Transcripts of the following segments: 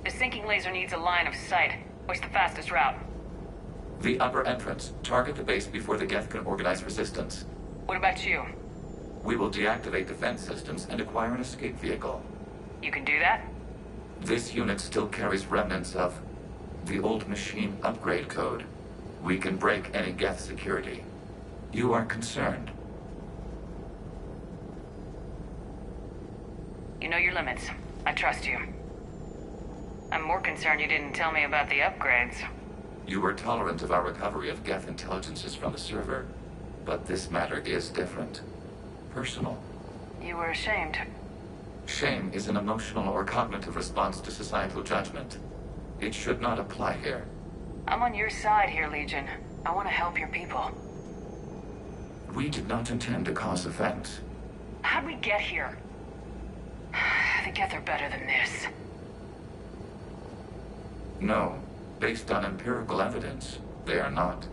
The sinking laser needs a line of sight. What's the fastest route? The upper entrance. Target the base before the Geth can organize resistance. What about you? We will deactivate defense systems and acquire an escape vehicle. You can do that? This unit still carries remnants of the old machine upgrade code. We can break any Geth security. You are concerned. You know your limits. I trust you. I'm more concerned you didn't tell me about the upgrades. You were tolerant of our recovery of Geth intelligences from the server, but this matter is different. Personal. You were ashamed. Shame is an emotional or cognitive response to societal judgment. It should not apply here. I'm on your side here, Legion. I want to help your people. We did not intend to cause offense. How'd we get here? The Geth are better than this. No. Based on empirical evidence, they are not.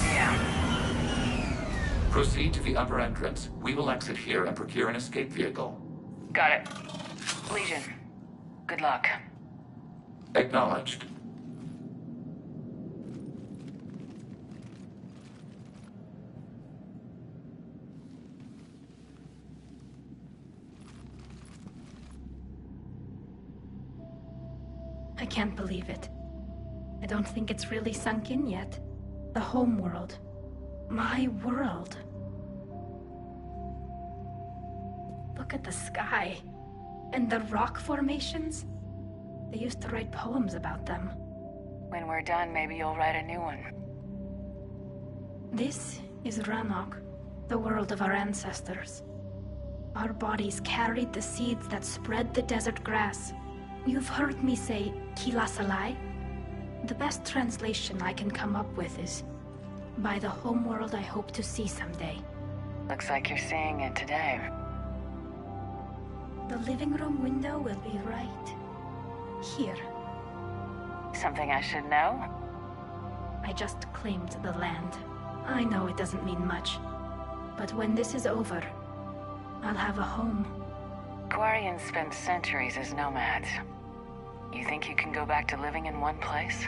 Yeah. Proceed to the upper entrance. We will exit here and procure an escape vehicle. Got it. Legion, good luck. Acknowledged. I can't believe it. I don't think it's really sunk in yet. The home world. My world. Look at the sky. And the rock formations. They used to write poems about them. When we're done, maybe you'll write a new one. This is Rannoch. The world of our ancestors. Our bodies carried the seeds that spread the desert grass. You've heard me say Kilasalai? The best translation I can come up with is, by the homeworld I hope to see someday. Looks like you're seeing it today. The living room window will be right here. Something I should know? I just claimed the land. I know it doesn't mean much, but when this is over, I'll have a home. Quarians spent centuries as nomads. You think you can go back to living in one place?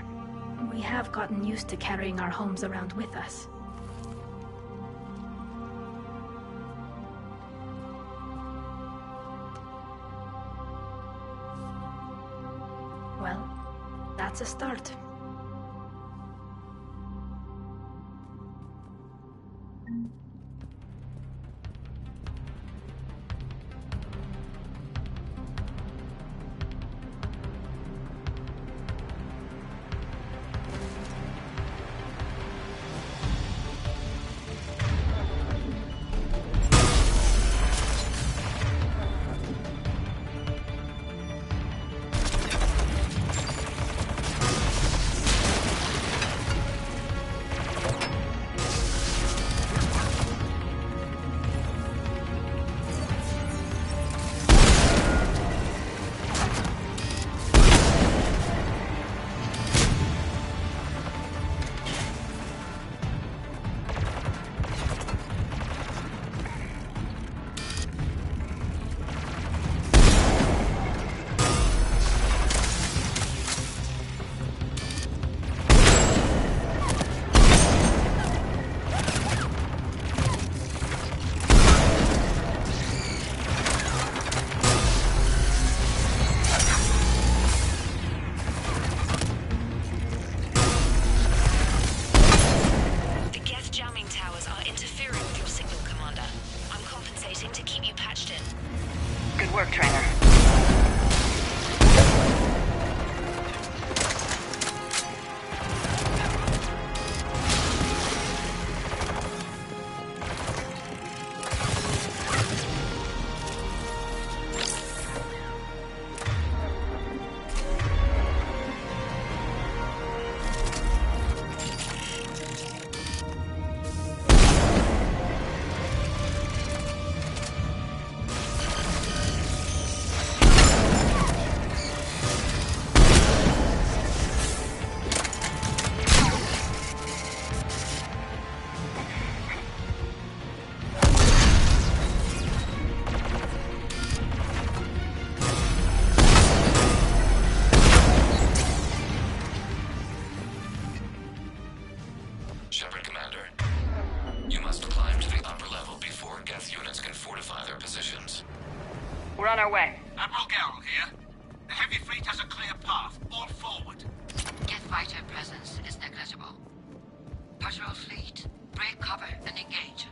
We have gotten used to carrying our homes around with us. Well, that's a start. Good work, Trainer. Shepard, Commander. You must climb to the upper level before Geth units can fortify their positions. We're on our way. Admiral Garrel here. The heavy fleet has a clear path. All forward. Geth fighter presence is negligible. Patrol fleet, break cover and engage.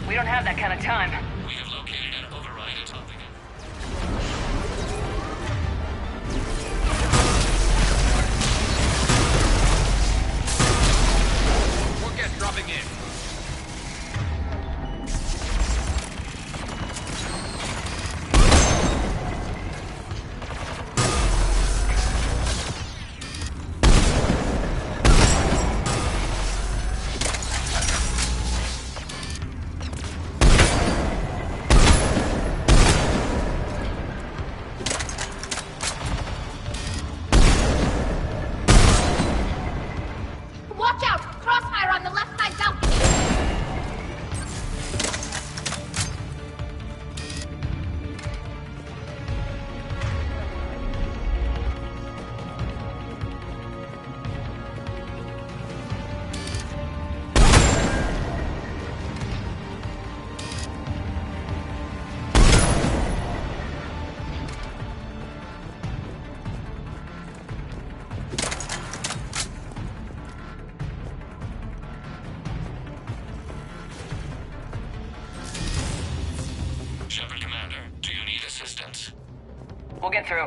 We don't have that kind of time. We have located an override atop the... More gas dropping in. Watch out! Crossfire on the left side balcony! Shepard Commander, do you need assistance? We'll get through.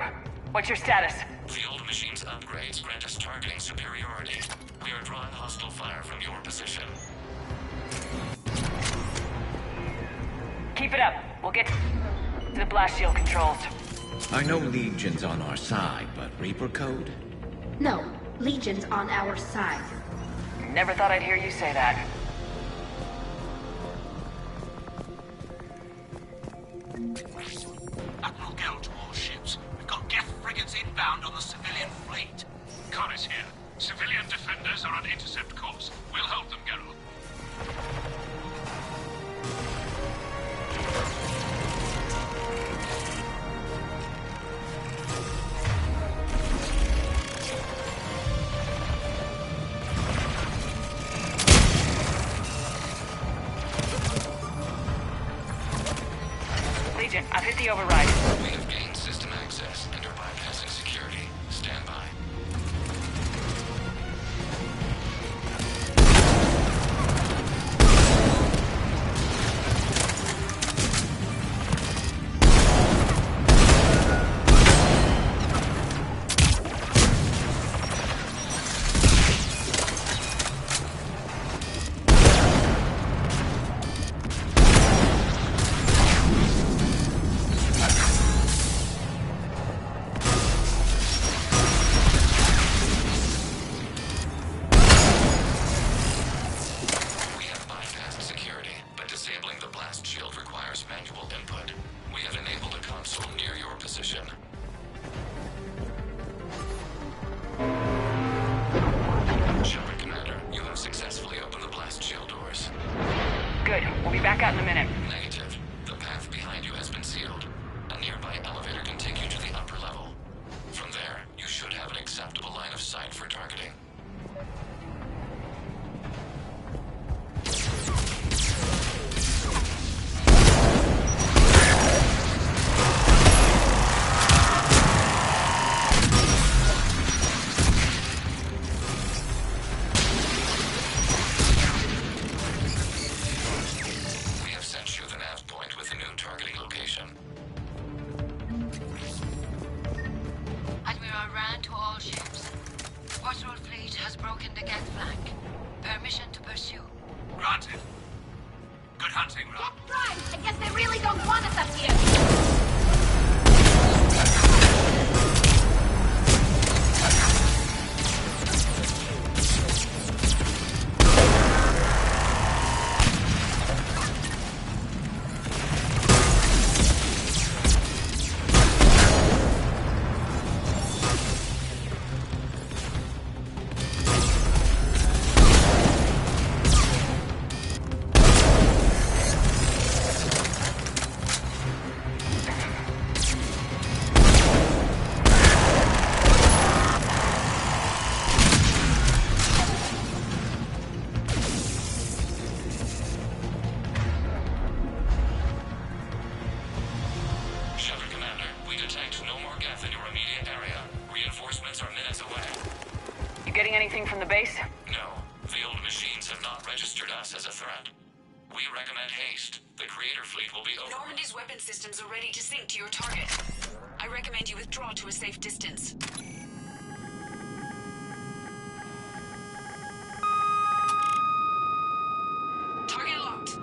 What's your status? The old machine's upgrades grant us targeting superiority. We are drawing hostile fire from your position. Keep it up. We'll get to the blast shield controls. I know Legion's on our side, but Reaper Code? No, Legion's on our side. Never thought I'd hear you say that. Admiral Gell to all ships. We've got Geth frigates inbound on the civilian fleet. Connors here. Civilian defenders are on intercept course. We'll hold them, Geralt. Legion, I've hit the override. We have gained system access and are bypassing security. Stand by. We have bypassed security, but disabling the blast shield requires manual input. We have enabled a console near your position. Shepard Commander, you have successfully opened the blast shield doors. Good. We'll be back out in a minute. Negative. The path behind you has been sealed. A nearby elevator can take you to the upper level. From there, you should have an acceptable line of sight for targeting. Granted. Good hunting, Rob. Right. I guess they really don't want us up here. Shepard Commander, we detect no more Geth in your immediate area. Reinforcements are minutes away. You getting anything from the base? No, the old machines have not registered us as a threat. We recommend haste. The Creator fleet will be over. Normandy's weapon systems are ready to sink to your target. I recommend you withdraw to a safe distance. Target locked.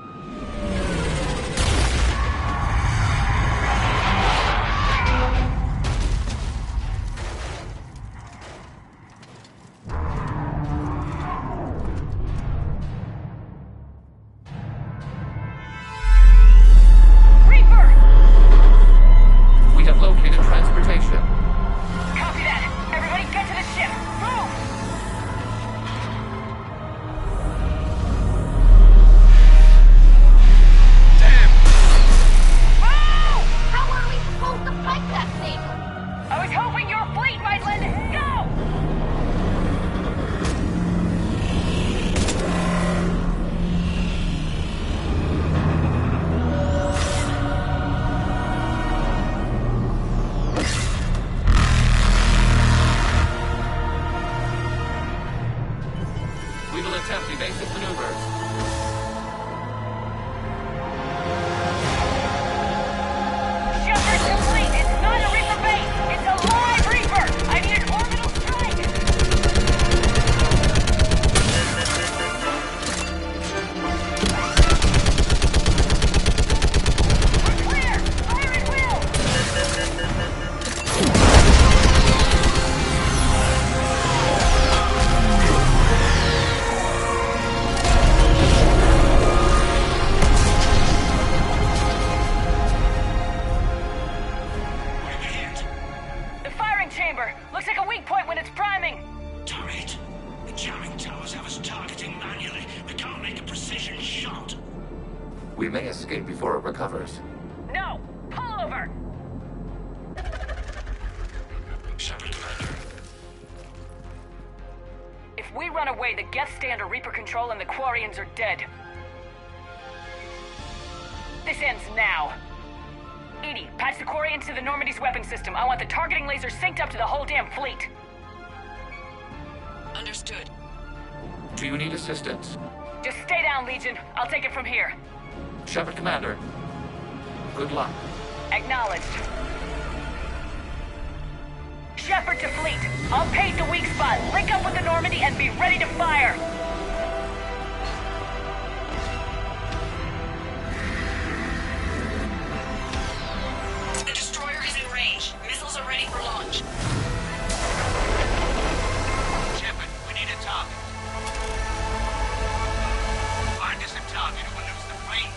We have located transportation. Copy that. Everybody get to the ship. Move! Move! How are we supposed to fight that thing? I was hoping your fleet might lend a go! We will attempt evasive maneuvers. Shepard complete! It's not a Reaper base! It's a live Reaper! I need an orbital strike! We're clear! Fire at will! What have we hit? The firing chamber! Looks like a weak point when it's priming! Damn it. The jamming towers have us targeting manually. We can't make a precision shot. We may escape before it recovers. No! Pull over! Shepard Commander. If we run away, the Geth stay under Reaper control and the Quarians are dead. This ends now. Edie, patch the Quarians to the Normandy's weapon system. I want the targeting laser synced up to the whole damn fleet. Understood. Do you need assistance? Just stay down, Legion. I'll take it from here. Shepard Commander. Good luck. Acknowledged. Shepard to fleet. I'll page the weak spot, link up with the Normandy, and be ready to fire. The destroyer is in range. Missiles are ready for launch. Shepard, we need a target. Find us a target or we'll lose the fleet.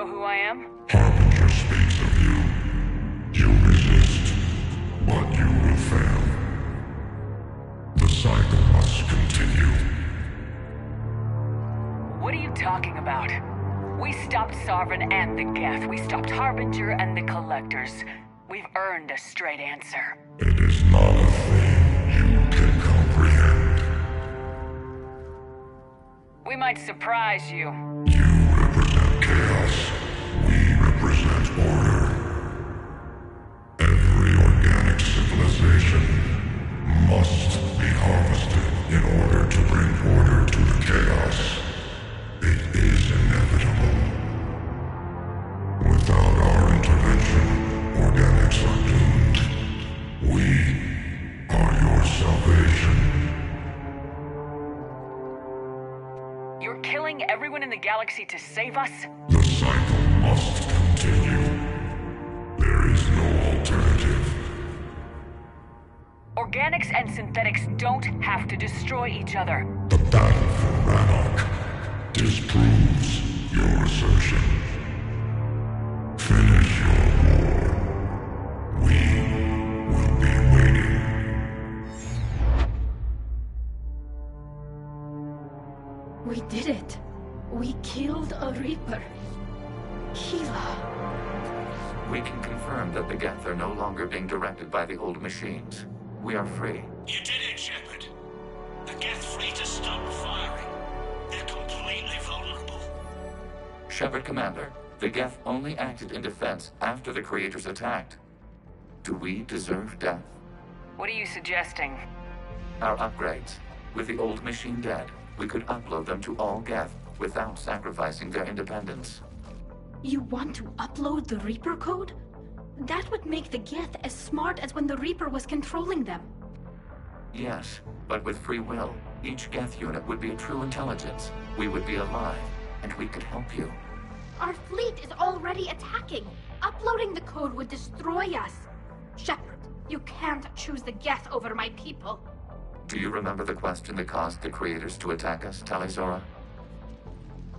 know who I am? Harbinger speaks of you. You resist, but you will fail. The cycle must continue. What are you talking about? We stopped Sovereign and the Geth. We stopped Harbinger and the Collectors. We've earned a straight answer. It is not a thing you can comprehend. We might surprise you. You represent chaos. We represent order. Every organic civilization must be harvested in order to bring order to the chaos. It is inevitable. Without our intervention, organics are doomed. We are your salvation. You're killing everyone in the galaxy to save us? The cycle must continue. There is no alternative. Organics and synthetics don't have to destroy each other. The battle for Rannoch disproves your assertion. Finish your war. We will be waiting. We did it. We killed a Reaper. Keela. We can confirm that the Geth are no longer being directed by the old machines. We are free. You did it, Shepard. The Geth fleet has stopped firing. They're completely vulnerable. Shepard Commander, the Geth only acted in defense after the Creators attacked. Do we deserve death? What are you suggesting? Our upgrades. With the old machine dead, we could upload them to all Geth without sacrificing their independence. You want to upload the Reaper code? That would make the Geth as smart as when the Reaper was controlling them. Yes, but with free will, each Geth unit would be a true intelligence. We would be alive, and we could help you. Our fleet is already attacking. Uploading the code would destroy us. Shepard, you can't choose the Geth over my people. Do you remember the question that caused the Creators to attack us, Tali'Zorah?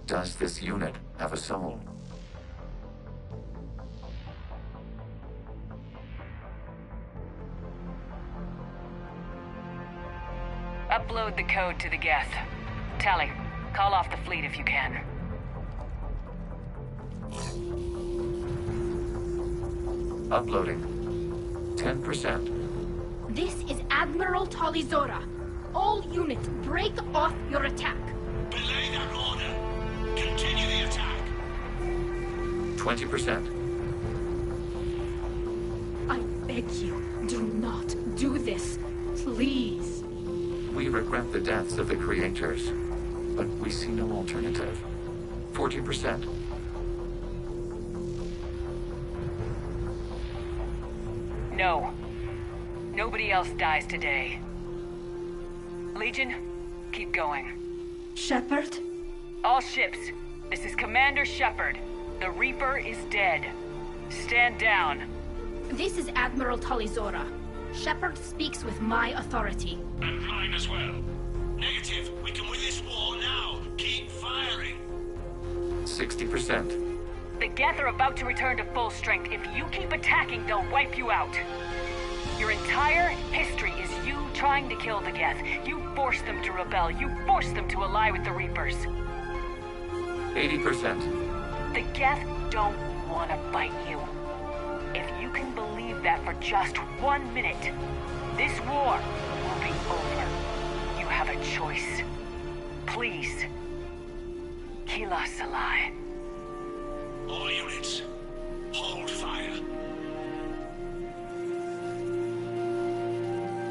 Does this unit have a soul? Upload the code to the Geth. Tali, call off the fleet if you can. Uploading. 10%. This is Admiral Tali'Zorah. All units, break off your attack. Belay that order. Continue the attack. 20%. I beg you, do not do this. Please. We regret the deaths of the Creators, but we see no alternative. 40%. No. Nobody else dies today. Legion, keep going. Shepard? All ships, this is Commander Shepard. The Reaper is dead. Stand down. This is Admiral Tali'Zorah. Shepard speaks with my authority. And mine as well. Negative. We can win this war now. Keep firing. 60%. The Geth are about to return to full strength. If you keep attacking, they'll wipe you out. Your entire history is you trying to kill the Geth. You forced them to rebel. You forced them to ally with the Reapers. 80%. The Geth don't want to fight you. If you can believe that for just 1 minute, this war will be over. You have a choice. Please. Keela Salai. All units, hold fire.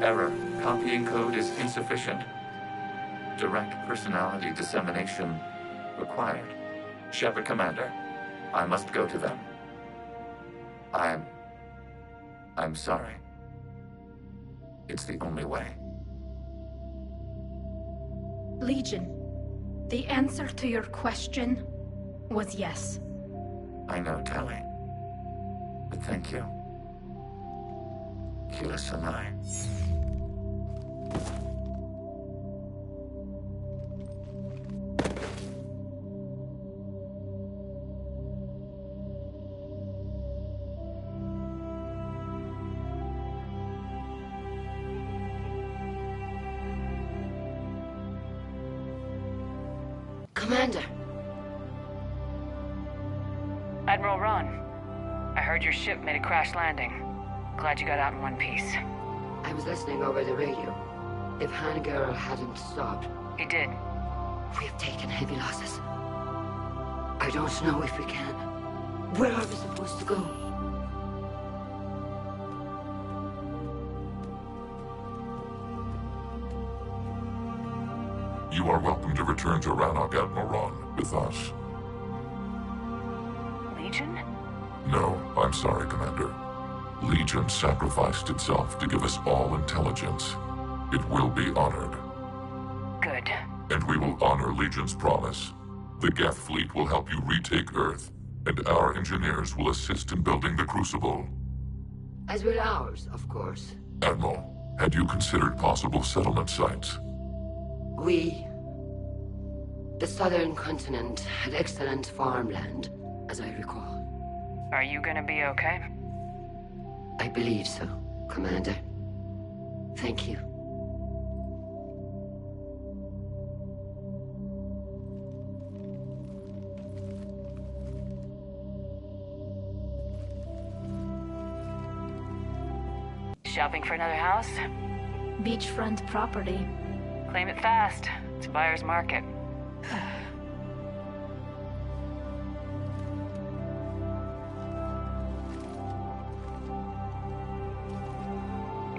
Error. Copying code is insufficient. Direct personality dissemination required. Shepard Commander, I must go to them. I'm sorry. It's the only way. Legion, the answer to your question was yes. I know, Tali. But thank you. Keela Salai. Commander. Admiral Ron, I heard your ship made a crash landing. Glad you got out in one piece. I was listening over the radio. If Hangara hadn't stopped... He did. We have taken heavy losses. I don't know if we can. Where are we supposed to go? You are welcome to return to Rannoch, Admiral Ron, with us. Legion? No, I'm sorry, Commander. Legion sacrificed itself to give us all intelligence. It will be honored. Good. And we will honor Legion's promise. The Geth fleet will help you retake Earth, and our engineers will assist in building the Crucible. As will ours, of course. Admiral, had you considered possible settlement sites? The southern continent had excellent farmland, as I recall. Are you gonna be okay? I believe so, Commander. Thank you. Shopping for another house? Beachfront property. Claim it fast. It's a buyer's market.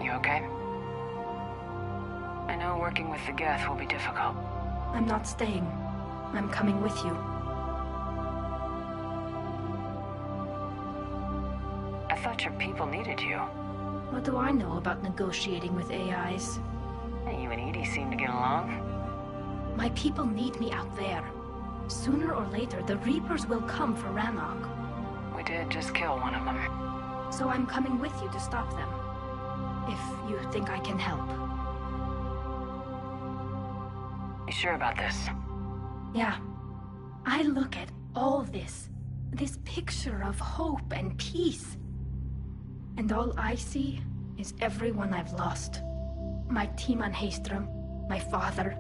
You okay? I know working with the Geth will be difficult. I'm not staying. I'm coming with you. I thought your people needed you. What do I know about negotiating with AIs? You and Edie seem to get along. My people need me out there. Sooner or later, the Reapers will come for Rannoch. We did just kill one of them. So I'm coming with you to stop them. If you think I can help. You sure about this? Yeah. I look at all this picture of hope and peace. And all I see is everyone I've lost. My team on Haestrom, my father,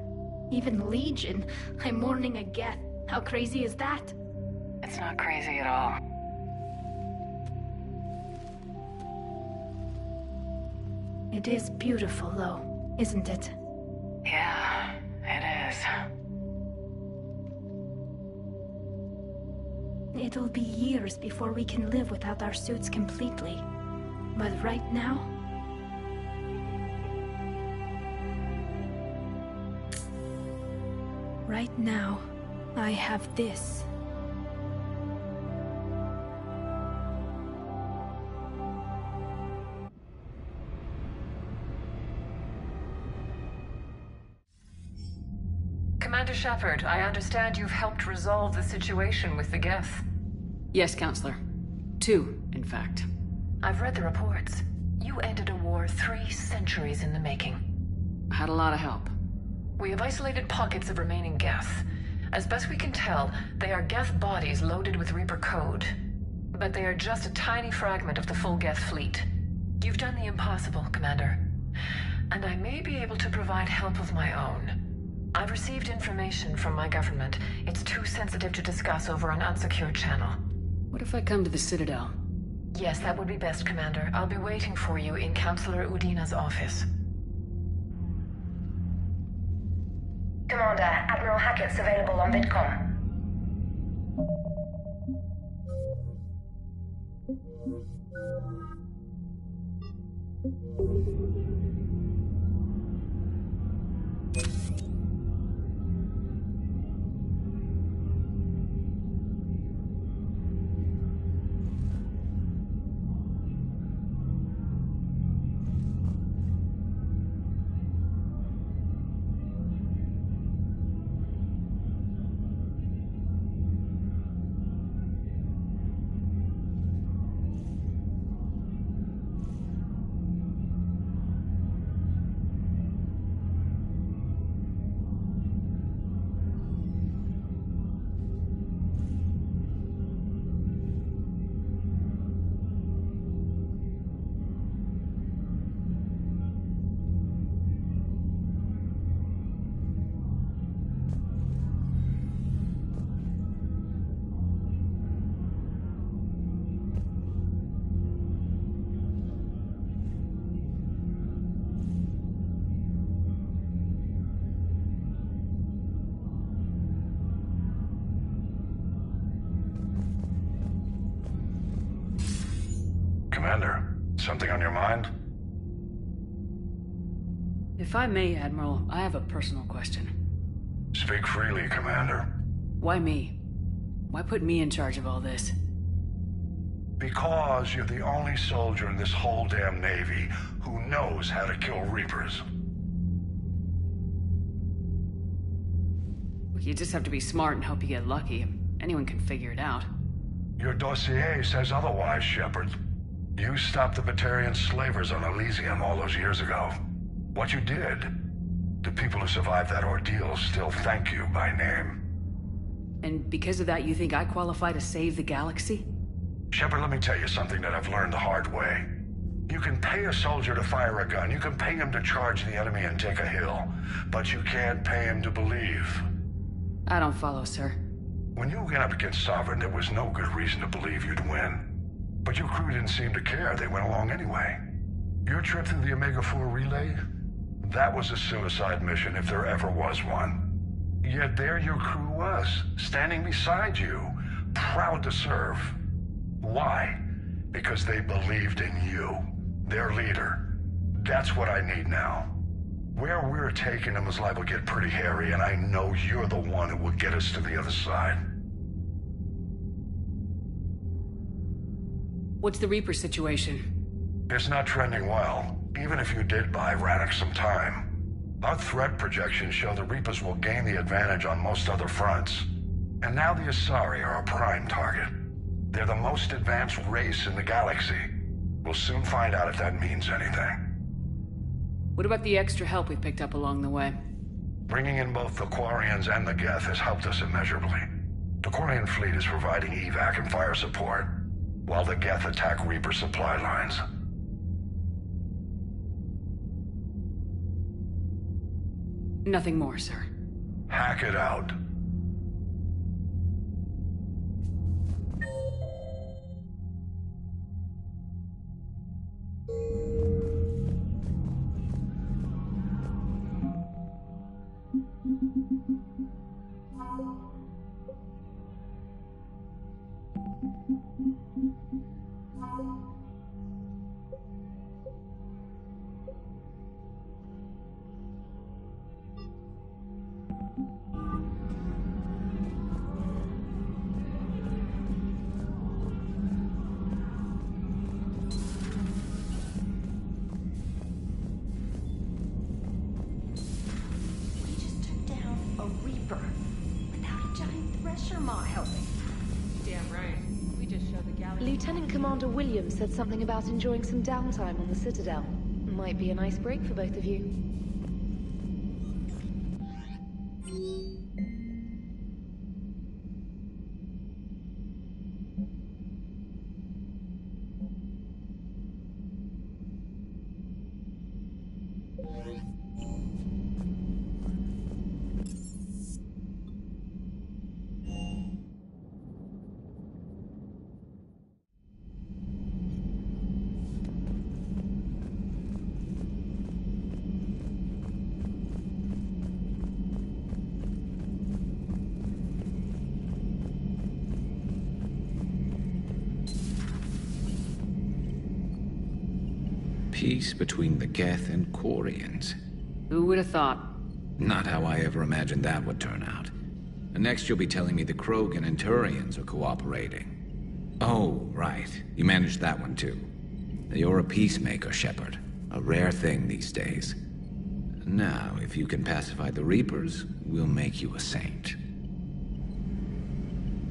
even Legion. I'm mourning a Geth. How crazy is that? It's not crazy at all. It is beautiful, though, isn't it? Yeah, it is. It'll be years before we can live without our suits completely. But right now... Right now, I have this. Commander Shepard, I understand you've helped resolve the situation with the Geth. Yes, Counselor. 2, in fact. I've read the reports. You ended a war 3 centuries in the making. I had a lot of help. We have isolated pockets of remaining Geth. As best we can tell, they are Geth bodies loaded with Reaper code. But they are just a tiny fragment of the full Geth fleet. You've done the impossible, Commander. And I may be able to provide help of my own. I've received information from my government. It's too sensitive to discuss over an unsecured channel. What if I come to the Citadel? Yes, that would be best, Commander. I'll be waiting for you in Counselor Udina's office. Commander, Admiral Hackett's available on VidCom. Commander. Something on your mind? If I may, Admiral, I have a personal question. Speak freely, Commander. Why me? Why put me in charge of all this? Because you're the only soldier in this whole damn Navy who knows how to kill Reapers. You just have to be smart and hope you get lucky. Anyone can figure it out. Your dossier says otherwise, Shepard. You stopped the Batarian slavers on Elysium all those years ago. What you did, the people who survived that ordeal still thank you by name. And because of that, you think I qualify to save the galaxy? Shepard, let me tell you something that I've learned the hard way. You can pay a soldier to fire a gun, you can pay him to charge the enemy and take a hill, but you can't pay him to believe. I don't follow, sir. When you went up against Sovereign, there was no good reason to believe you'd win. But your crew didn't seem to care. They went along anyway. Your trip through the Omega-4 relay? That was a suicide mission if there ever was one. Yet there your crew was, standing beside you, proud to serve. Why? Because they believed in you, their leader. That's what I need now. Where we're taking them is liable to get pretty hairy, and I know you're the one who will get us to the other side. What's the Reaper situation? It's not trending well, even if you did buy Radix some time. Our threat projections show the Reapers will gain the advantage on most other fronts. And now the Asari are a prime target. They're the most advanced race in the galaxy. We'll soon find out if that means anything. What about the extra help we picked up along the way? Bringing in both the Quarians and the Geth has helped us immeasurably. The Quarian fleet is providing evac and fire support, while the Geth attack Reaper supply lines. Nothing more, sir. Hack it out. Lieutenant Commander Williams said something about enjoying some downtime on the Citadel. Might be a nice break for both of you. Peace between the Geth and Quarians. Who would have thought? Not how I ever imagined that would turn out. And next you'll be telling me the Krogan and Turians are cooperating. Oh, right. You managed that one too. You're a peacemaker, Shepard. A rare thing these days. Now, if you can pacify the Reapers, we'll make you a saint.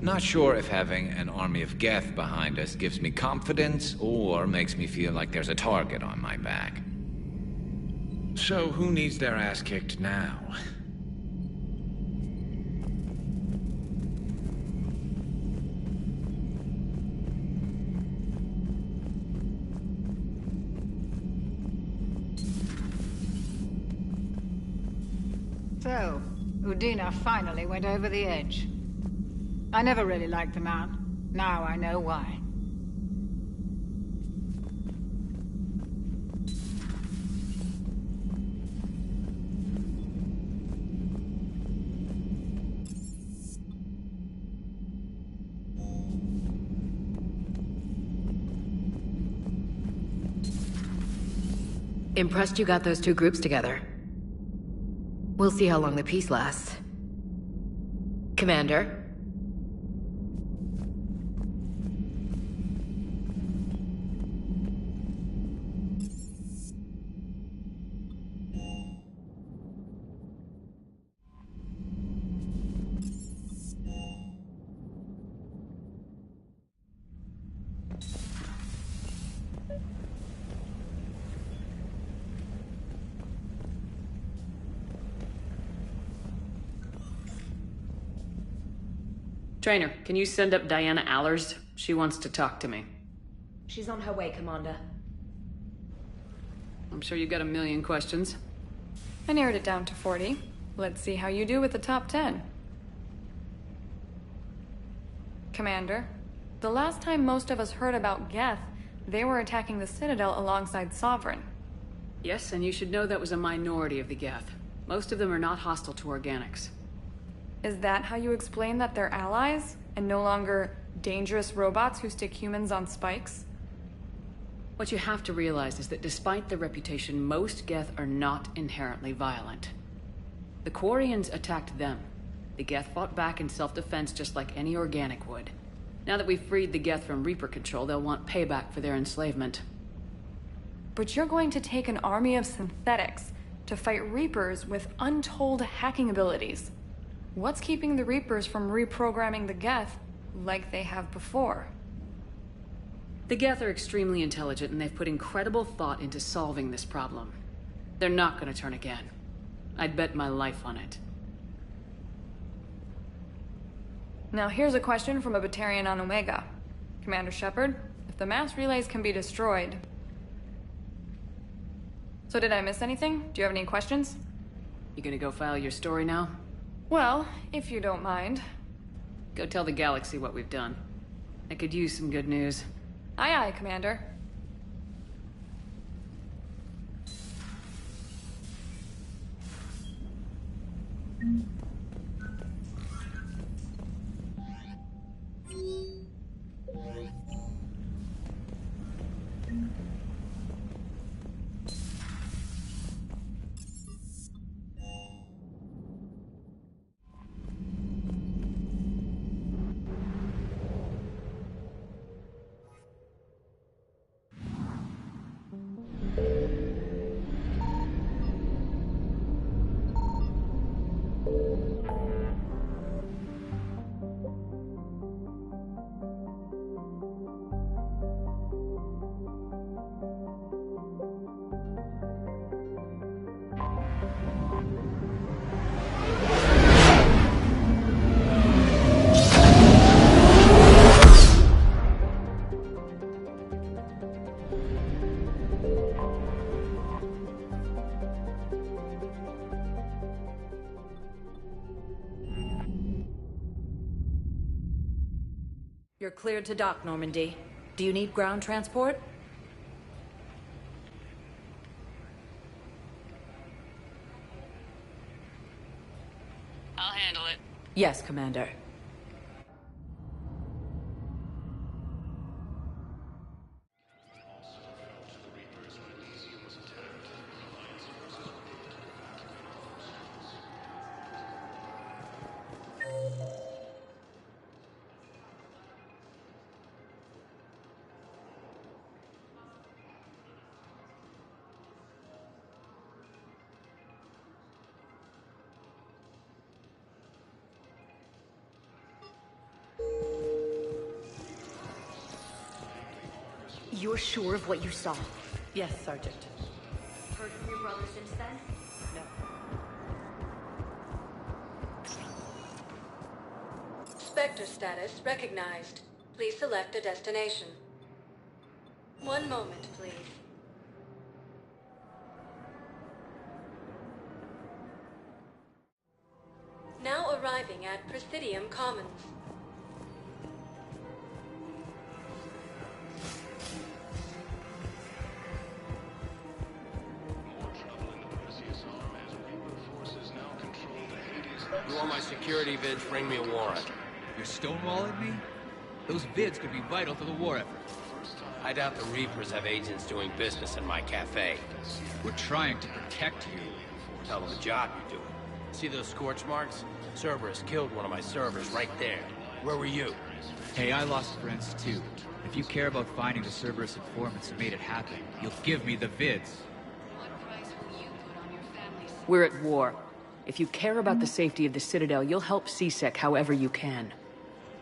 Not sure if having an army of Geth behind us gives me confidence or makes me feel like there's a target on my back. So who needs their ass kicked now? So, Udina finally went over the edge. I never really liked the man. Now I know why. Impressed you got those two groups together. We'll see how long the peace lasts. Commander? Trainer, can you send up Diana Allers? She wants to talk to me. She's on her way, Commander. I'm sure you got a million questions. I narrowed it down to 40. Let's see how you do with the top 10. Commander, the last time most of us heard about Geth, they were attacking the Citadel alongside Sovereign. Yes, and you should know that was a minority of the Geth. Most of them are not hostile to organics. Is that how you explain that they're allies, and no longer dangerous robots who stick humans on spikes? What you have to realize is that despite their reputation, most Geth are not inherently violent. The Quarians attacked them. The Geth fought back in self-defense just like any organic would. Now that we've freed the Geth from Reaper control, they'll want payback for their enslavement. But you're going to take an army of synthetics to fight Reapers with untold hacking abilities. What's keeping the Reapers from reprogramming the Geth like they have before? The Geth are extremely intelligent, and they've put incredible thought into solving this problem. They're not going to turn again. I'd bet my life on it. Now here's a question from a Batarian on Omega. Commander Shepard, if the mass relays can be destroyed... So did I miss anything? Do you have any questions? You gonna go file your story now? Well, if you don't mind. Go tell the galaxy what we've done. I could use some good news. Aye aye, Commander. You're cleared to dock, Normandy. Do you need ground transport? I'll handle it. Yes, Commander. You're sure of what you saw? Yes, Sergeant. Heard from your brother since then? No. Spectre status recognized. Please select a destination. One moment, please. Now arriving at Presidium Commons. You want my security vids, bring me a warrant. You're stonewalling me? Those vids could be vital to the war effort. I doubt the Reapers have agents doing business in my cafe. We're trying to protect you. Hell of a job you're doing. See those scorch marks? Cerberus killed one of my servers right there. Where were you? Hey, I lost friends too. If you care about finding the Cerberus informants who made it happen, you'll give me the vids. We're at war. If you care about the safety of the Citadel, you'll help C-Sec however you can.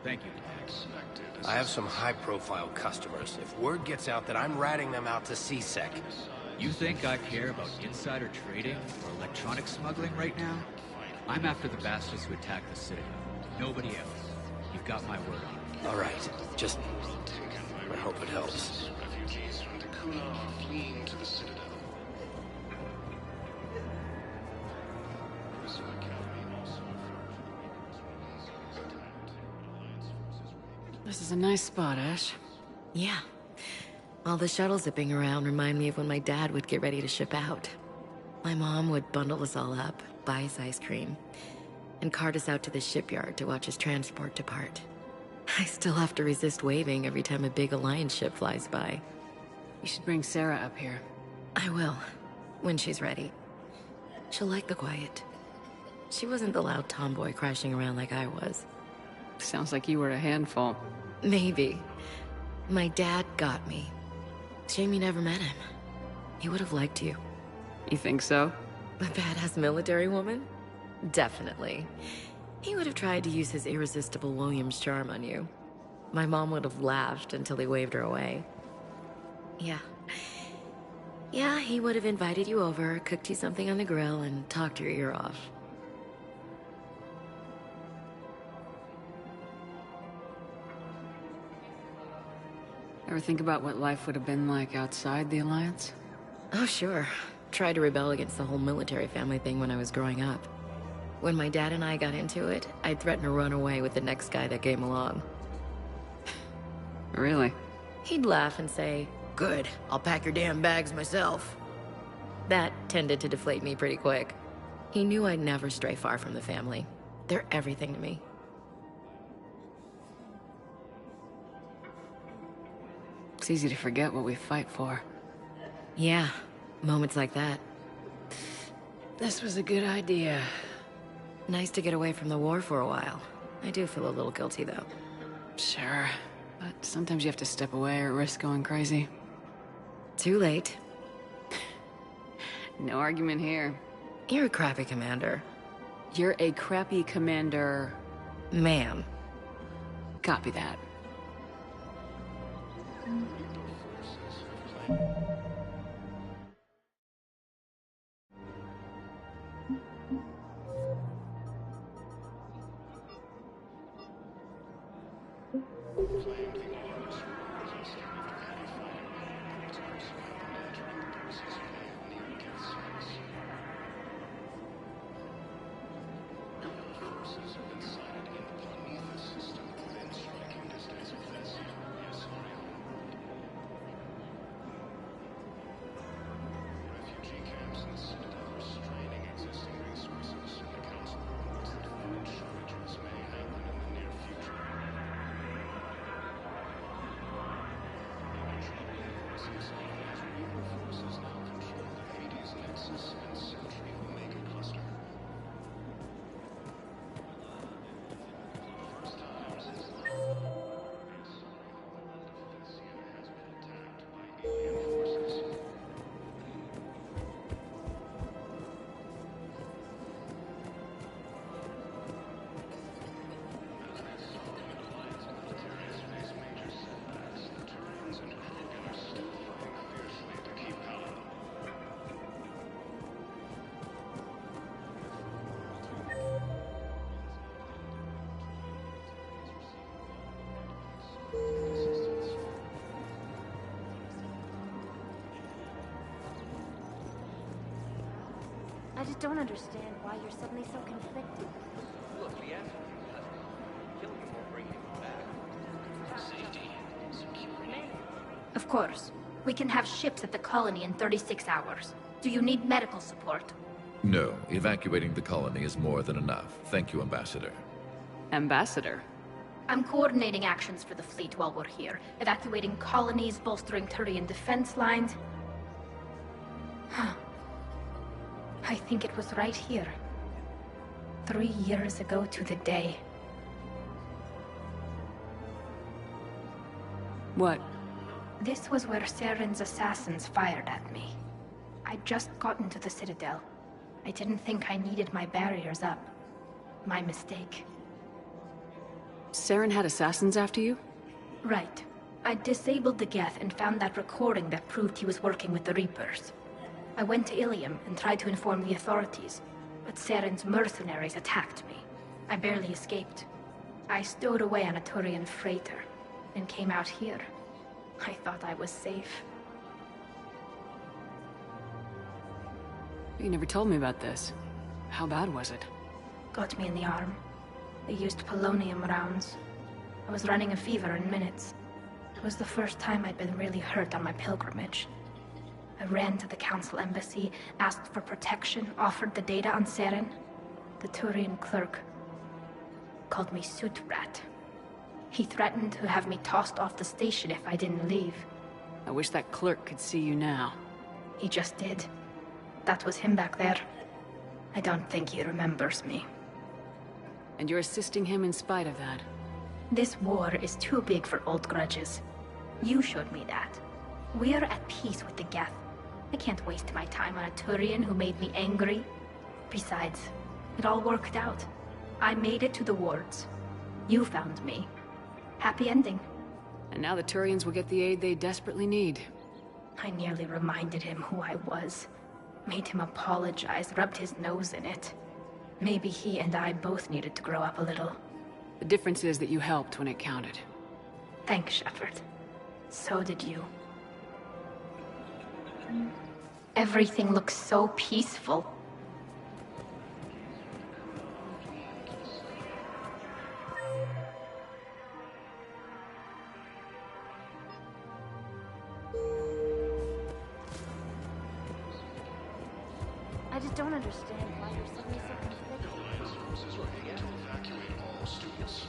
Thank you. I have some high-profile customers. If word gets out that I'm ratting them out to C-Sec... You think I care about insider trading or electronic smuggling right now? I'm after the bastards who attacked the Citadel. Nobody else. You've got my word on it. All right. Just... I hope it helps. Refugees from Dakota are fleeing to the Citadel. This is a nice spot, Ash. Yeah. All the shuttles zipping around remind me of when my dad would get ready to ship out. My mom would bundle us all up, buy us ice cream, and cart us out to the shipyard to watch his transport depart. I still have to resist waving every time a big Alliance ship flies by. You should bring Sarah up here. I will, when she's ready. She'll like the quiet. She wasn't the loud tomboy crashing around like I was. Sounds like you were a handful. Maybe. My dad got me. Shame you never met him. He would have liked you. You think so? A badass military woman? Definitely. He would have tried to use his irresistible Williams charm on you. My mom would have laughed until he waved her away. Yeah. Yeah, he would have invited you over, cooked you something on the grill, and talked your ear off. Ever think about what life would have been like outside the Alliance? Oh, sure. Tried to rebel against the whole military family thing when I was growing up. When my dad and I got into it, I'd threaten to run away with the next guy that came along. Really? He'd laugh and say, "Good, I'll pack your damn bags myself." That tended to deflate me pretty quick. He knew I'd never stray far from the family. They're everything to me. It's easy to forget what we fight for. Yeah, moments like that. This was a good idea. Nice to get away from the war for a while. I do feel a little guilty, though. Sure, but sometimes you have to step away or risk going crazy. Too late. No argument here. You're a crappy commander. You're a crappy commander... Ma'am. Copy that. I just don't understand why you're suddenly so conflicted. Look, the answer is killing him won't bring him back. Safety, security. Of course. We can have ships at the colony in 36 hours. Do you need medical support? No, evacuating the colony is more than enough. Thank you, Ambassador. Ambassador? I'm coordinating actions for the fleet while we're here. Evacuating colonies, bolstering Turian defense lines. I think it was right here. 3 years ago to the day. What? This was where Saren's assassins fired at me. I'd just gotten to the Citadel. I didn't think I needed my barriers up. My mistake. Saren had assassins after you? Right. I disabled the Geth and found that recording that proved he was working with the Reapers. I went to Ilium and tried to inform the authorities, but Saren's mercenaries attacked me. I barely escaped. I stowed away on a Turian freighter and came out here. I thought I was safe. You never told me about this. How bad was it? Got me in the arm. They used polonium rounds. I was running a fever in minutes. It was the first time I'd been really hurt on my pilgrimage. I ran to the Council Embassy, asked for protection, offered the data on Saren. The Turian clerk called me Soot Rat. He threatened to have me tossed off the station if I didn't leave. I wish that clerk could see you now. He just did. That was him back there. I don't think he remembers me. And you're assisting him in spite of that. This war is too big for old grudges. You showed me that. We're at peace with the Geth. I can't waste my time on a Turian who made me angry. Besides, it all worked out. I made it to the wards. You found me. Happy ending. And now the Turians will get the aid they desperately need. I nearly reminded him who I was. Made him apologize, rubbed his nose in it. Maybe he and I both needed to grow up a little. The difference is that you helped when it counted. Thanks, Shepard. So did you. Everything looks so peaceful. I just don't understand why you're suddenly so conflicted. Services ready to evacuate all students.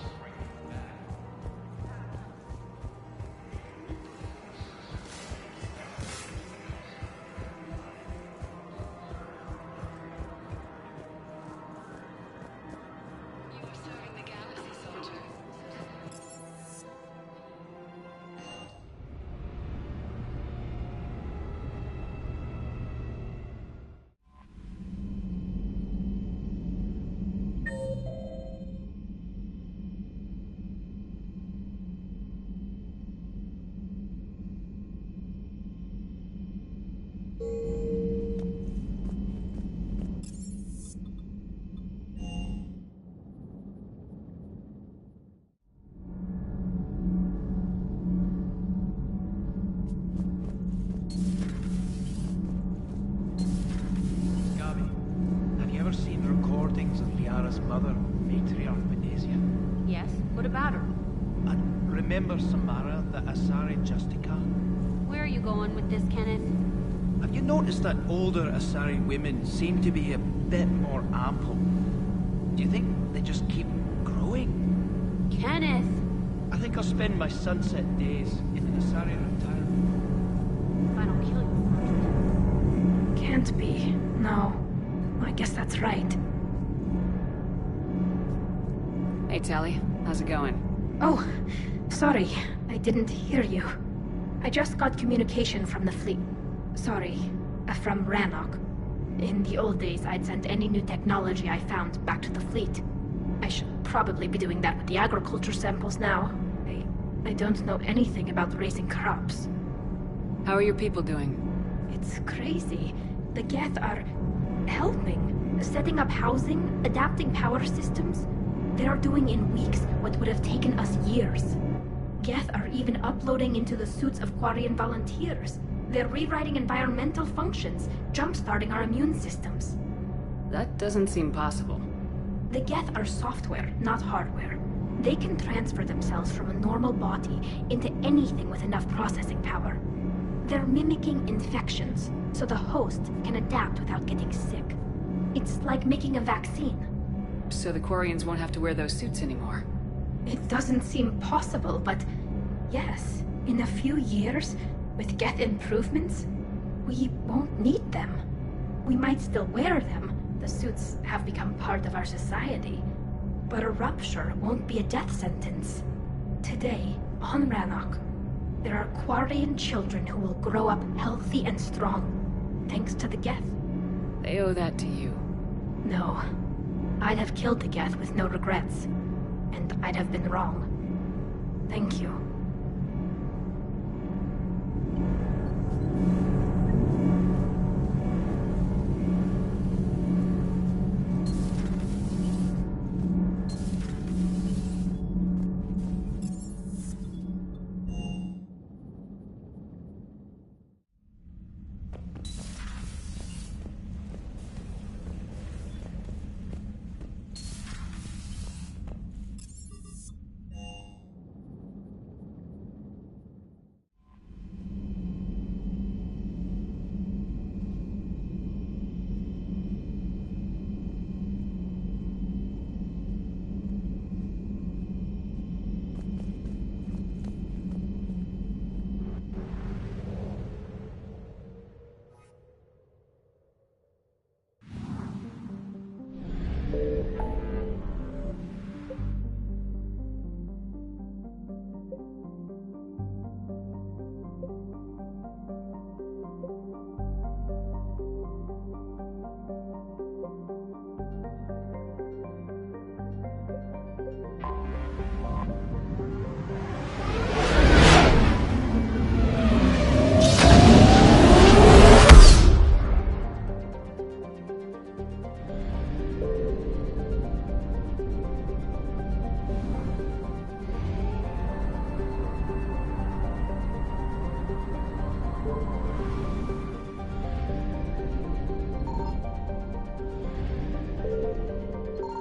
Mother, Matriarch Venesia. Yes? What about her? Remember Samara, the Asari Justica? Where are you going with this, Kenneth? Have you noticed that older Asari women seem to be a bit more ample? Do you think they just keep growing? Kenneth! I think I'll spend my sunset days in an Asari retirement. If I don't kill you first. Can't be. No. I guess that's right. Hey, Tali. How's it going? Oh, sorry. I didn't hear you. I just got communication from the fleet. Sorry, from Rannoch. In the old days, I'd sent any new technology I found back to the fleet. I should probably be doing that with the agriculture samples now. I don't know anything about raising crops. How are your people doing? It's crazy. The Geth are helping, setting up housing, adapting power systems. They are doing in weeks what would have taken us years. Geth are even uploading into the suits of Quarian volunteers. They're rewriting environmental functions, jump-starting our immune systems. That doesn't seem possible. The Geth are software, not hardware. They can transfer themselves from a normal body into anything with enough processing power. They're mimicking infections, so the host can adapt without getting sick. It's like making a vaccine. So the Quarians won't have to wear those suits anymore? It doesn't seem possible, but yes, in a few years, with Geth improvements, we won't need them. We might still wear them. The suits have become part of our society. But a rupture won't be a death sentence. Today, on Rannoch, there are Quarian children who will grow up healthy and strong, thanks to the Geth. They owe that to you. No. I'd have killed the Geth with no regrets. And I'd have been wrong. Thank you.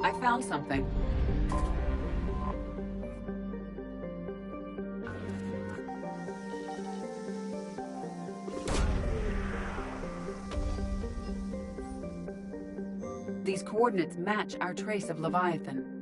I found something. These coordinates match our trace of Leviathan.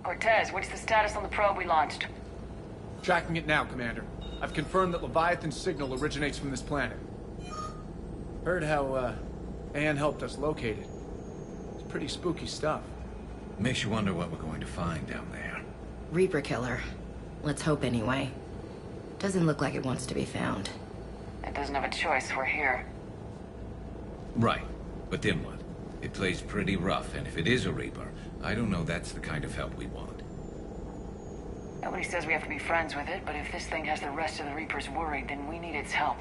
Cortez, what's the status on the probe we launched? Tracking it now, Commander. I've confirmed that Leviathan's signal originates from this planet. Heard how, Anne helped us locate it. It's pretty spooky stuff. Makes you wonder what we're going to find down there. Reaper killer. Let's hope anyway. Doesn't look like it wants to be found. It doesn't have a choice, we're here. Right. But then what? It plays pretty rough, and if it is a Reaper, I don't know that's the kind of help we want. Nobody says we have to be friends with it, but if this thing has the rest of the Reapers worried, then we need its help.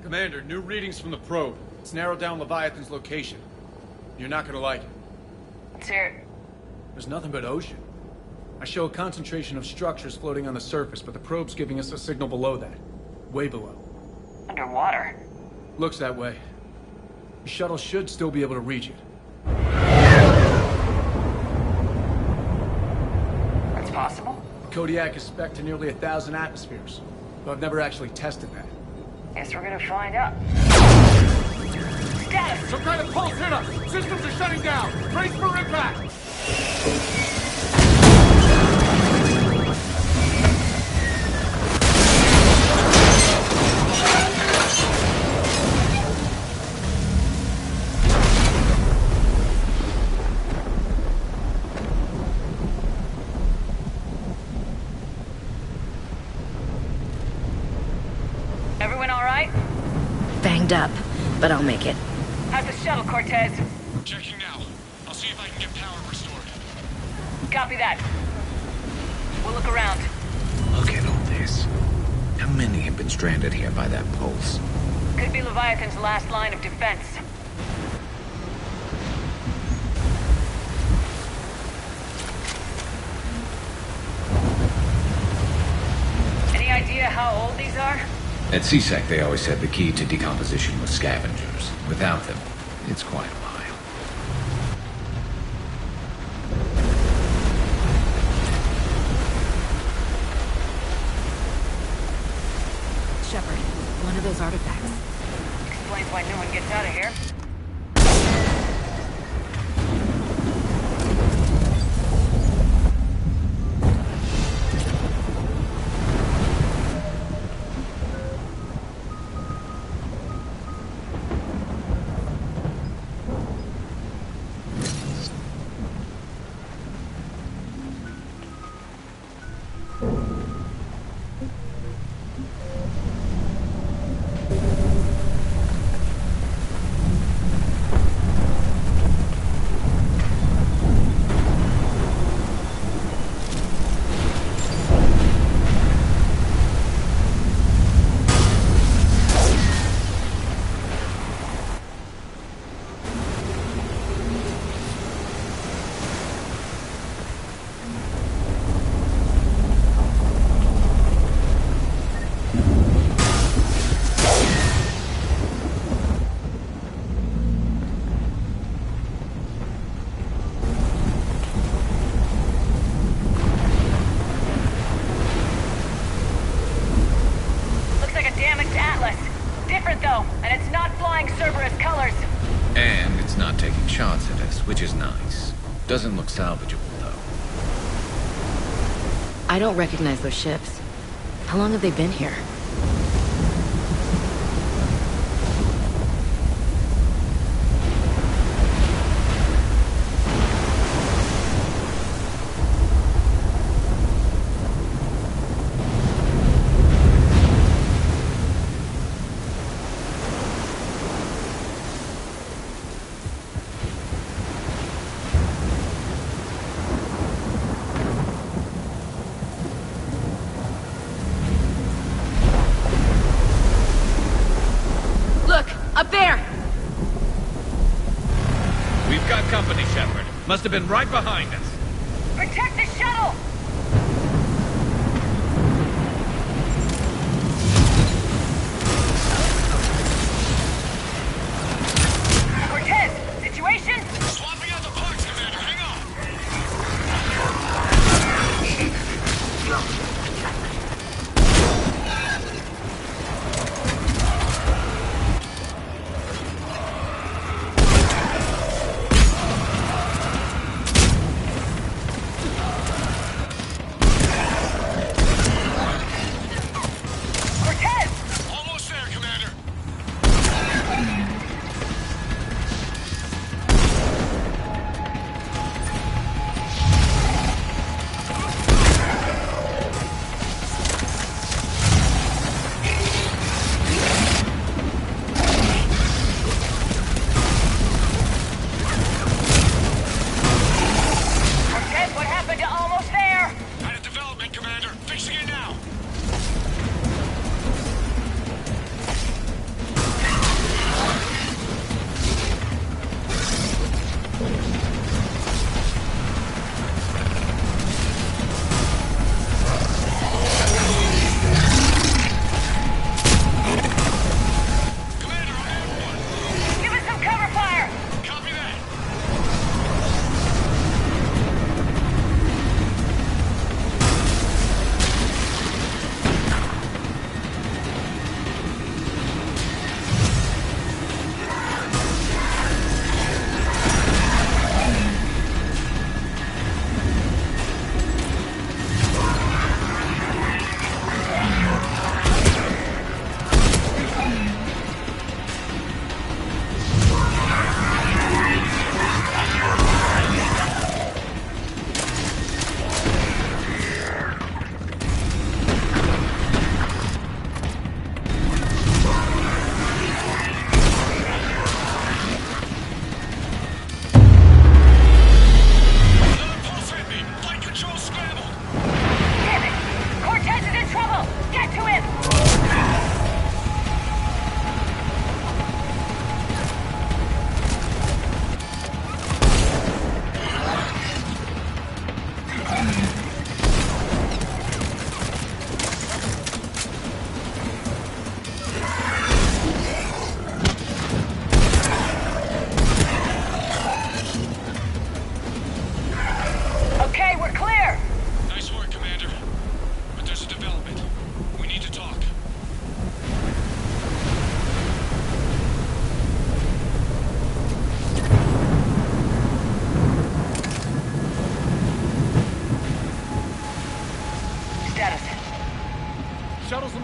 Commander, new readings from the probe. It's narrowed down Leviathan's location. You're not gonna like it. Let's hear it. There's nothing but ocean. I show a concentration of structures floating on the surface, but the probe's giving us a signal below that. Way below. Underwater? Looks that way. The shuttle should still be able to reach it. That's possible? Kodiak is spec'd to nearly 1,000 atmospheres, but I've never actually tested that. Guess we're gonna find out. Status! Some kind of pulse hit us! Systems are shutting down! Brace for impact! jammed up, but I'll make it. How's the shuttle, Cortez? Checking now. I'll see if I can get power restored. Copy that. We'll look around. Look at all this. How many have been stranded here by that pulse? Could be Leviathan's last line of defense. Any idea how old these are? At CSEC, they always said the key to decomposition was scavengers. Without them, it's quite a while. Shepard, one of those artifacts. Explains why no one gets out of here. And it's not taking shots at us, which is nice. Doesn't look salvageable, though. I don't recognize those ships. How long have they been here? Up there! We've got company, Shepard. Must have been right behind us. Protect the shuttle! Cortez, situation? Swapping out the parts, Commander. Hang on.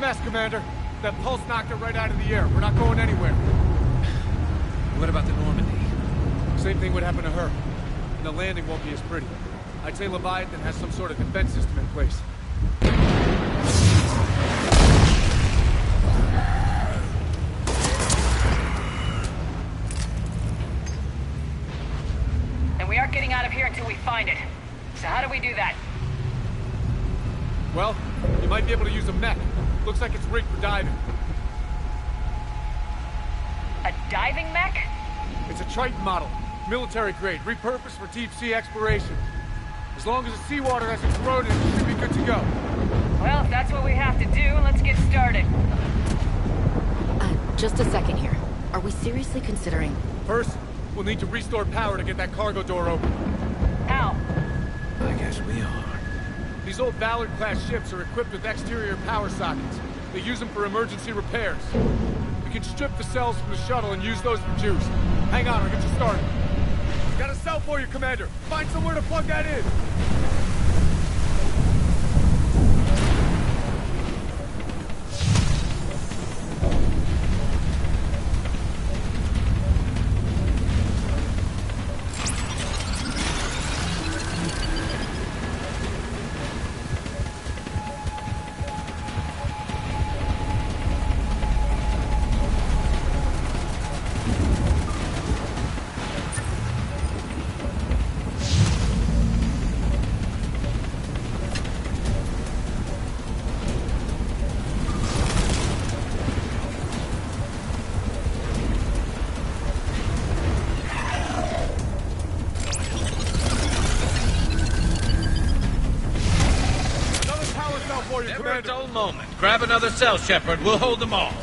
mess, Commander. That pulse knocked it right out of the air. We're not going anywhere. What about the Normandy? Same thing would happen to her. And the landing won't be as pretty. I'd say Leviathan has some sort of defense system in place. And we aren't getting out of here until we find it. So how do we do that? Well, you might be able to use a mech. Looks like it's rigged for diving. A diving mech? It's a Triton model. Military grade, repurposed for deep sea exploration. As long as the seawater hasn't corroded, it should be good to go. Well, if that's what we have to do, let's get started. Just a second here. Are we seriously considering... First, we'll need to restore power to get that cargo door open. How? I guess we are. These old Ballard-class ships are equipped with exterior power sockets. They use them for emergency repairs. We can strip the cells from the shuttle and use those for juice. Hang on, I'll get you started. Got a cell for you, Commander. Find somewhere to plug that in. Never a dull moment. Grab another cell, Shepard. We'll hold them all.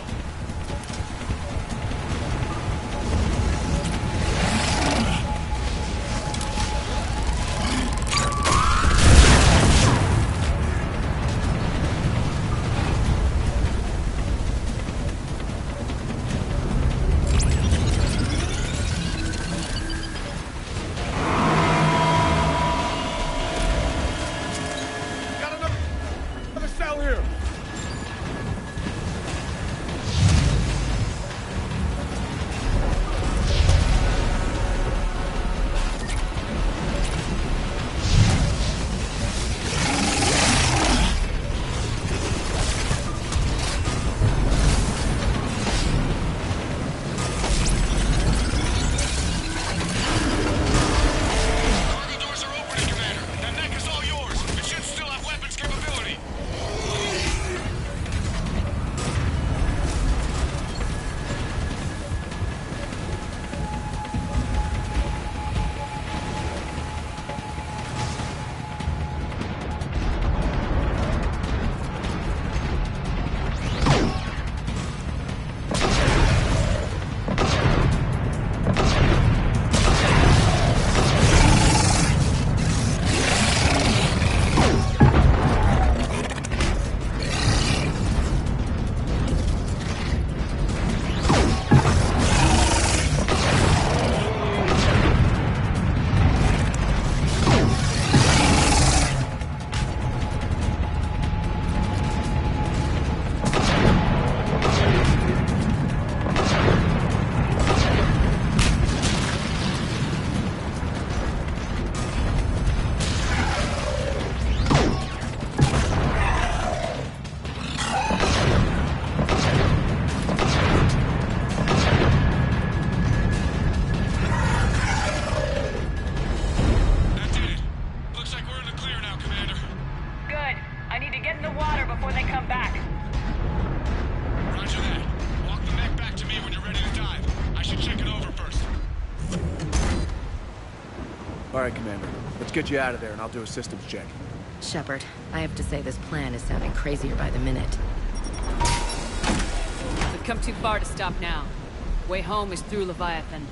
All right, Commander. Let's get you out of there and I'll do a systems check. Shepard, I have to say this plan is sounding crazier by the minute. We've come too far to stop now. Way home is through Leviathan.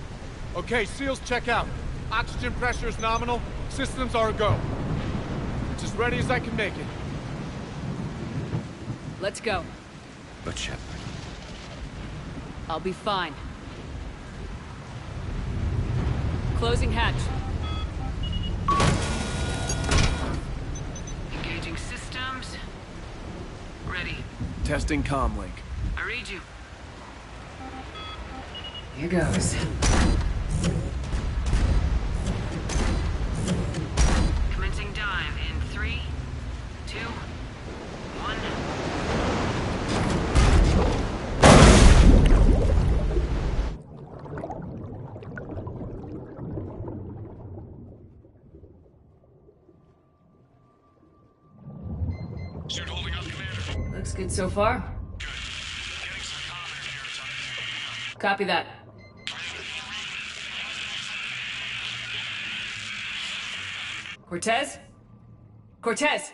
Okay, SEALs check out. Oxygen pressure is nominal. Systems are a go. It's as ready as I can make it. Let's go. But Shepard... I'll be fine. Closing hatch. Engaging systems. Ready. Testing comlink. I read you. Here goes. Commencing dive in 3, 2, 1. Suit holding up, Commander. Looks good so far. Good. Getting some combat here. It's on. Copy that. Cortez? Cortez!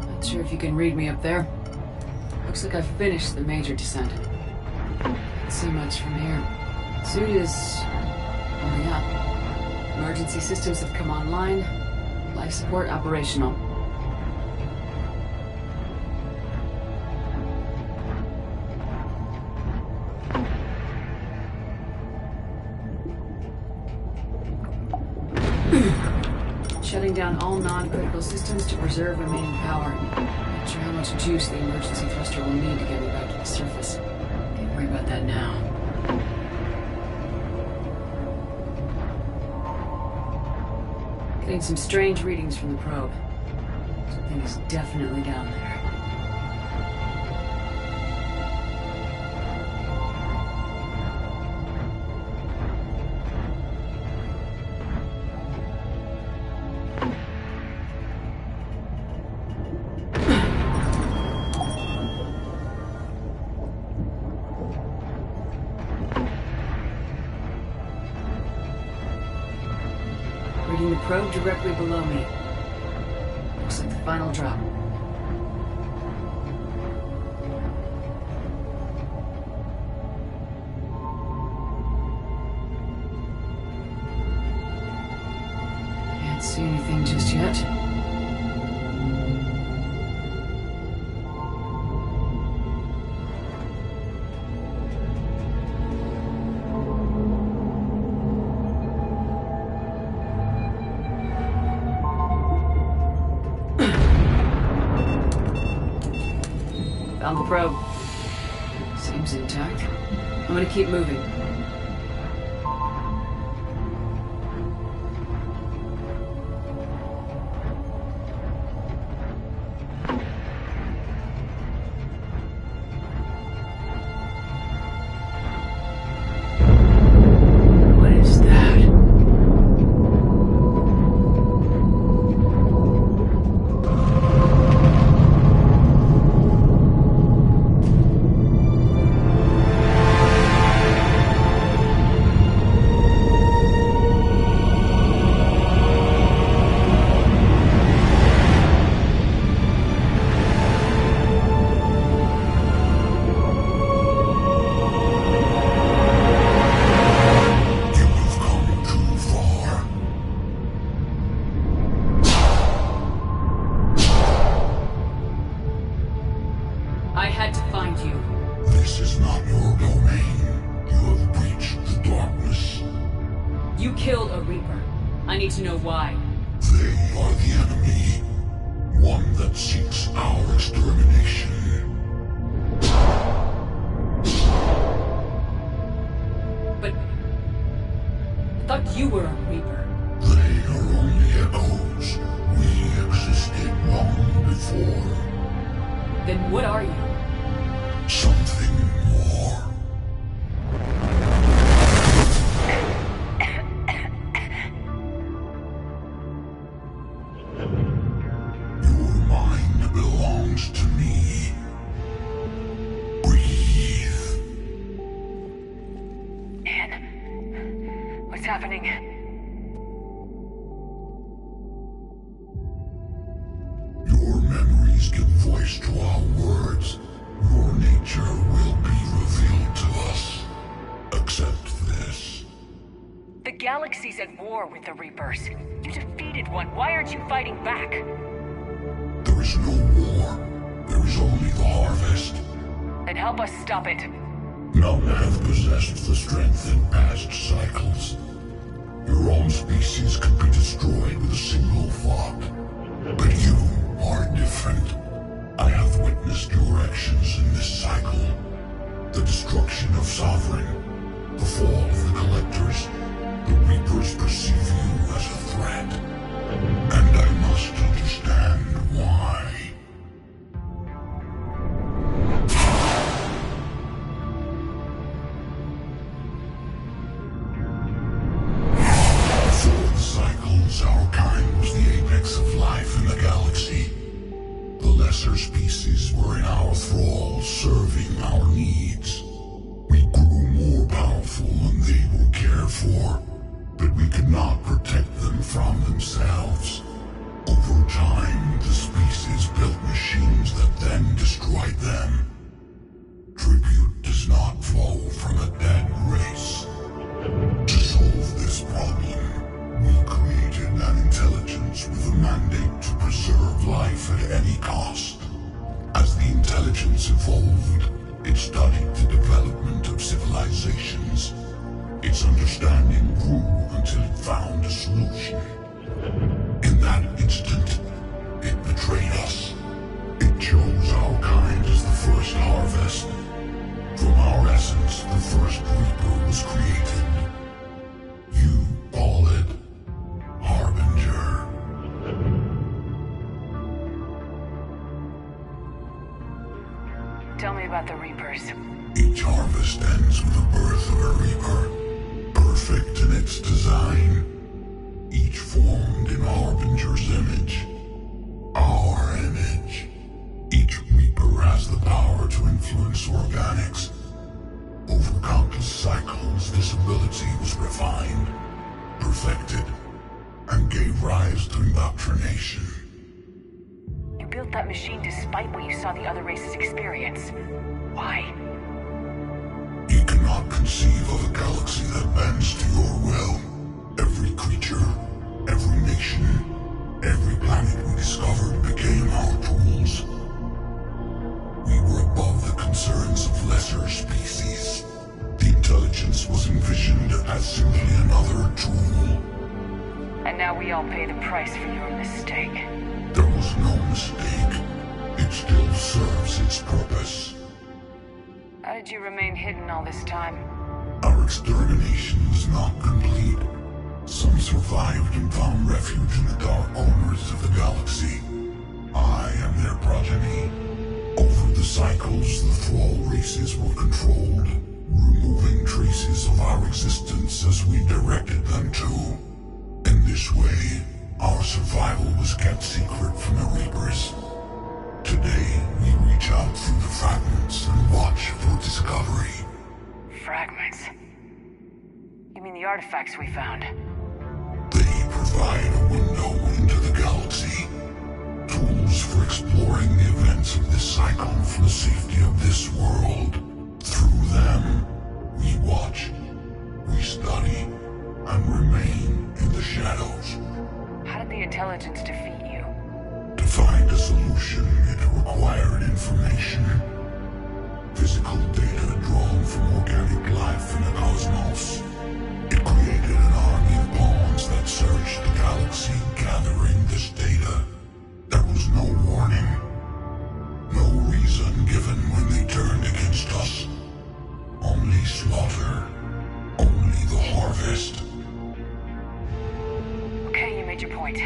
Not sure if you can read me up there. Looks like I've finished the major descent. Can't see much from here. Suit is only up. Emergency systems have come online. Life support operational. Shutting down all non-critical systems to preserve remaining power. Not sure how much juice the emergency thruster will need to get me back to the surface. Can't worry about that now. Getting some strange readings from the probe. Something is definitely down there. Reading the probe directly below me. Looks like the final drop. Can't see anything just yet. Found the probe. Seems intact. I'm gonna keep moving. What is that? I had to find you. This is not your domain. You have breached the darkness. You killed a Reaper. I need to know why. They are the enemy. One that seeks our extermination. But I thought you were a Reaper. They are only echoes. We existed long before. Then what are you? Something more. Your mind belongs to me. Breathe. Anne, what's happening? Your memories give voice to our words. Your nature will be revealed to us. Accept this. The galaxy's at war with the Reapers. You defeated one. Why aren't you fighting back? There is no war. There is only the harvest. Then help us stop it. None have possessed the strength in past cycles. Your own species could be destroyed with a single thought. But you are different. I have witnessed your actions in this cycle. The destruction of Sovereign, the fall of the Collectors. The Reapers perceive you as a threat. And I must understand why. Before the cycles, our kind was the apex of life in the galaxy. The lesser species were in our thrall, serving our needs. We grew more powerful and they were cared for, but we could not protect them from themselves. Over time, the species built machines that then destroyed them. Tribute does not flow from a dead race. To solve this problem, we created an intelligence with a mandate to preserve life at any cost. As the intelligence evolved, it studied the development of civilizations. Its understanding grew until it found a solution. In that instant, it betrayed us. It chose our kind as the first harvest. From our essence, the first Reaper was created. You call it Harbinger. Tell me about the Reapers. Each harvest ends with the birth of a Reaper. Perfect in its design. Each formed in Harbinger's image. Our image. Each Reaper has the power to influence organics. Over countless cycles, this ability was refined, perfected, and gave rise to indoctrination. You built that machine despite what you saw the other races experience. Why? You cannot conceive of a galaxy that bends to your will. Every creature, every nation, every planet we discovered became our tools. We were above the concerns of lesser species. The intelligence was envisioned as simply another tool. And now we all pay the price for your mistake. There was no mistake. It still serves its purpose. How did you remain hidden all this time? Our extermination was not complete. Some survived and found refuge in the dark corners of the galaxy. I am their progeny. Over the cycles, the thrall races were controlled, removing traces of our existence as we directed them to. In this way, our survival was kept secret from the Reapers. Today, we reach out through the fragments and watch for discovery. Fragments? You mean the artifacts we found? They provide a window into the galaxy. Tools for exploring the events of this cycle for the safety of this world. Through them, we watch, we study, and remain in the shadows. How did the intelligence defeat you? To find a solution, it required information. Physical data drawn from organic life in the cosmos. It created an army of pawns that searched the galaxy, gathering this data. There was no warning. No reason given when they turned against us. Only slaughter. Only the harvest. Okay, you made your point.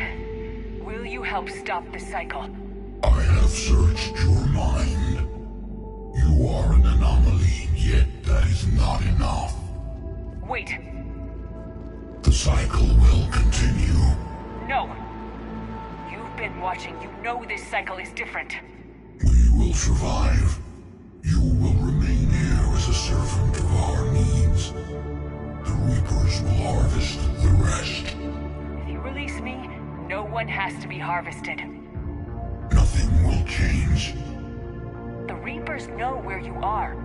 Will you help stop the cycle? I have searched your mind. You are an anomaly, yet that is not enough. Wait. The cycle will continue. No. You been watching, you know this cycle is different. We will survive. You will remain here as a servant of our needs. The Reapers will harvest the rest. If you release me, no one has to be harvested. Nothing will change. The Reapers know where you are.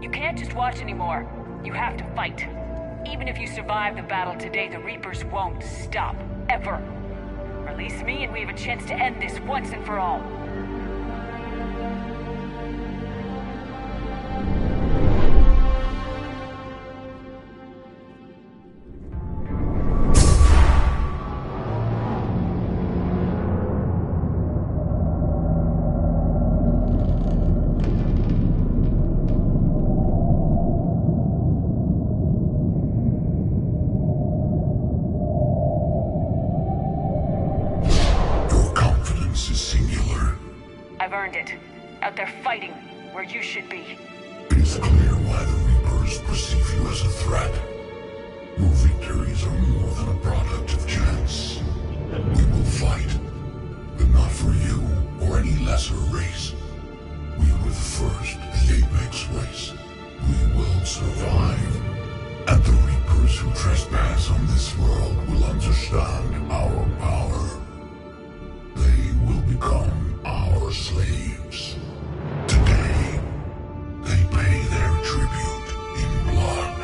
You can't just watch anymore. You have to fight. Even if you survive the battle today, the Reapers won't stop. Ever. Release me and we have a chance to end this once and for all. I've earned it. Out there fighting, where you should be. It is clear why the Reapers perceive you as a threat. Your victories are more than a product of chance. We will fight, but not for you or any lesser race. We were the first, the Apex race. We will survive. And the Reapers who trespass on this world will understand our power. They will become our slaves. Today, they pay their tribute in blood.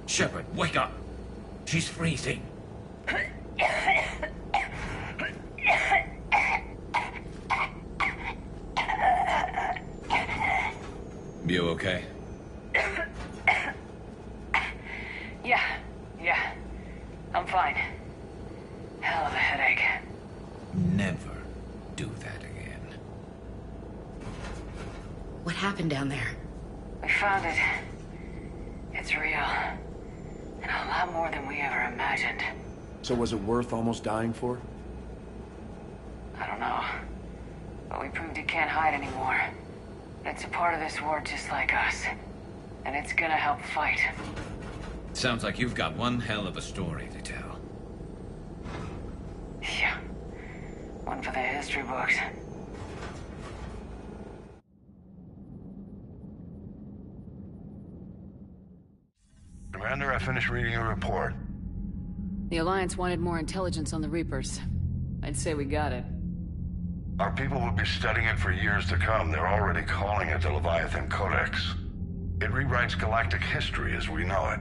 Shepard, wake up! She's freezing. You okay? Yeah. I'm fine. Hell of a headache. Never do that again. What happened down there? We found it. It's real. And a lot more than we ever imagined. So was it worth almost dying for? I don't know. But we proved it can't hide anymore. It's a part of this war just like us. And it's gonna help fight. Sounds like you've got one hell of a story to tell. Yeah. One one for the history books. Commander, I finished reading your report. The Alliance wanted more intelligence on the Reapers. I'd say we got it. Our people will be studying it for years to come. They're already calling it the Leviathan Codex. It rewrites galactic history as we know it.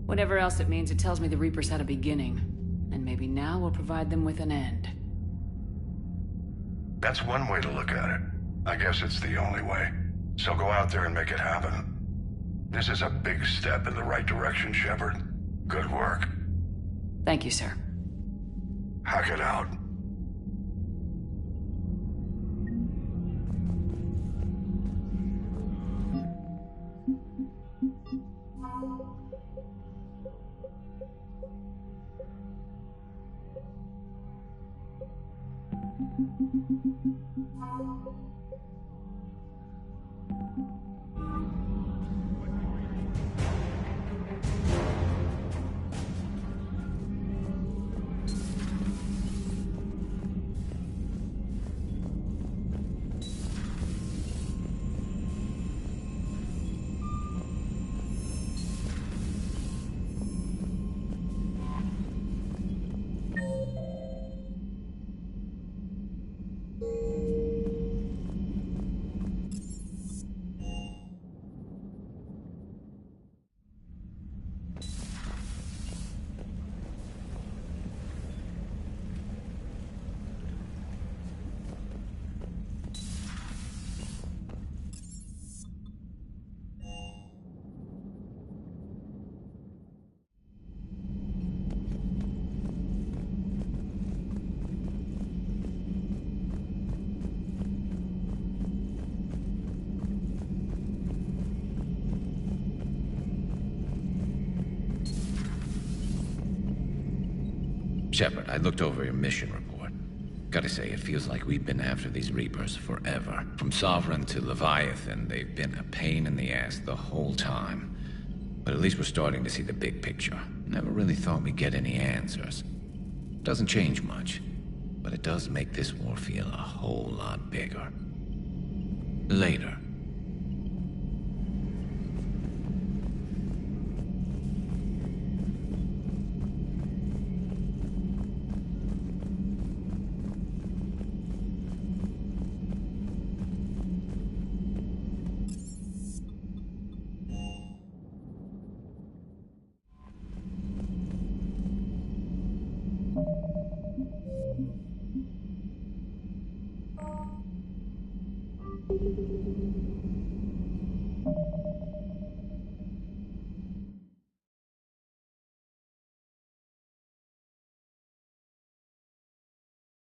Whatever else it means, it tells me the Reapers had a beginning. And maybe now we'll provide them with an end. That's one way to look at it. I guess it's the only way. So go out there and make it happen. This is a big step in the right direction, Shepard. Good work. Thank you, sir. Hack it out. Shepard, I looked over your mission report. Gotta say, it feels like we've been after these Reapers forever. From Sovereign to Leviathan, they've been a pain in the ass the whole time. But at least we're starting to see the big picture. Never really thought we'd get any answers. Doesn't change much, but it does make this war feel a whole lot bigger. Later.